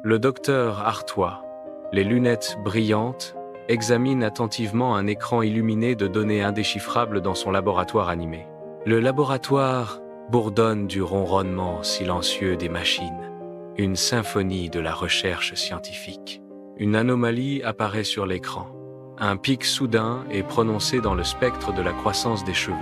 Le docteur Artois, les lunettes brillantes, examine attentivement un écran illuminé de données indéchiffrables dans son laboratoire animé. Le laboratoire bourdonne du ronronnement silencieux des machines, une symphonie de la recherche scientifique. Une anomalie apparaît sur l'écran. Un pic soudain est prononcé dans le spectre de la croissance des cheveux.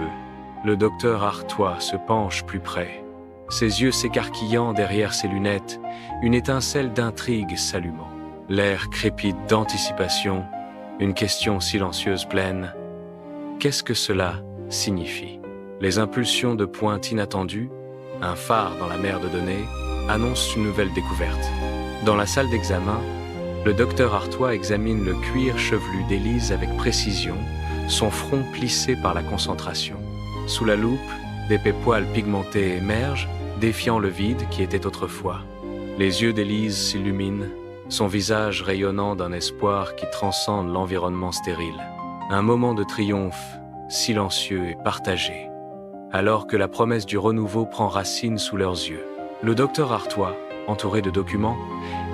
Le docteur Artois se penche plus près. Ses yeux s'écarquillant derrière ses lunettes, une étincelle d'intrigue s'allumant. L'air crépite d'anticipation, une question silencieuse pleine. Qu'est-ce que cela signifie? Les impulsions de pointe inattendues, un phare dans la mer de données, annoncent une nouvelle découverte. Dans la salle d'examen, le docteur Artois examine le cuir chevelu d'Élise avec précision, son front plissé par la concentration. Sous la loupe, d'épais poils pigmentés émergent, défiant le vide qui était autrefois. Les yeux d'Élise s'illuminent, son visage rayonnant d'un espoir qui transcende l'environnement stérile. Un moment de triomphe, silencieux et partagé, alors que la promesse du renouveau prend racine sous leurs yeux. Le docteur Artois, entouré de documents,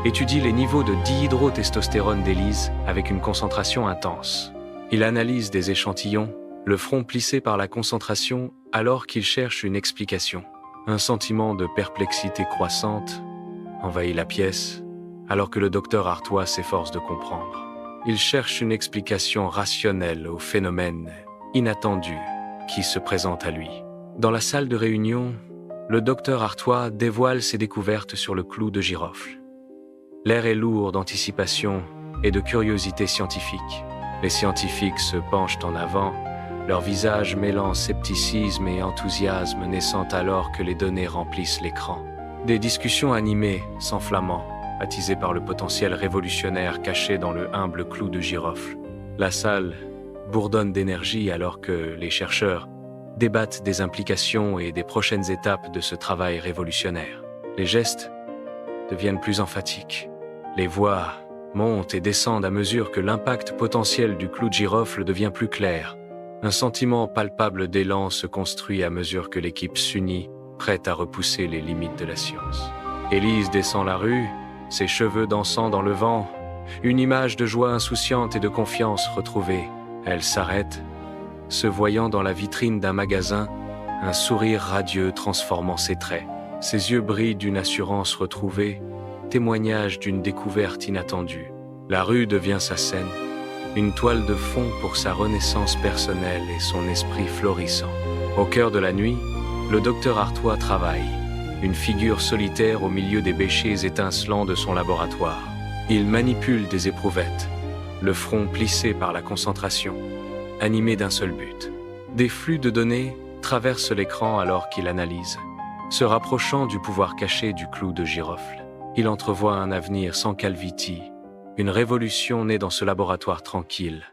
étudie les niveaux de dihydrotestostérone d'Élise avec une concentration intense. Il analyse des échantillons, le front plissé par la concentration alors qu'il cherche une explication. Un sentiment de perplexité croissante envahit la pièce, alors que le docteur Artois s'efforce de comprendre. Il cherche une explication rationnelle au phénomène inattendu qui se présente à lui. Dans la salle de réunion, le docteur Artois dévoile ses découvertes sur le clou de girofle. L'air est lourd d'anticipation et de curiosité scientifique. Les scientifiques se penchent en avant, leur visage mêlant scepticisme et enthousiasme naissant alors que les données remplissent l'écran. Des discussions animées, s'enflammant, attisées par le potentiel révolutionnaire caché dans le humble clou de girofle. La salle bourdonne d'énergie alors que les chercheurs débattent des implications et des prochaines étapes de ce travail révolutionnaire. Les gestes deviennent plus emphatiques. Les voix montent et descendent à mesure que l'impact potentiel du clou de girofle devient plus clair. Un sentiment palpable d'élan se construit à mesure que l'équipe s'unit, prête à repousser les limites de la science. Élise descend la rue, ses cheveux dansant dans le vent, une image de joie insouciante et de confiance retrouvée. Elle s'arrête, se voyant dans la vitrine d'un magasin, un sourire radieux transformant ses traits. Ses yeux brillent d'une assurance retrouvée, témoignage d'une découverte inattendue. La rue devient sa scène, une toile de fond pour sa renaissance personnelle et son esprit florissant. Au cœur de la nuit, le docteur Artois travaille, une figure solitaire au milieu des bêchers étincelants de son laboratoire. Il manipule des éprouvettes, le front plissé par la concentration, animé d'un seul but. Des flux de données traversent l'écran alors qu'il analyse. Se rapprochant du pouvoir caché du clou de girofle, il entrevoit un avenir sans calvitie, une révolution née dans ce laboratoire tranquille.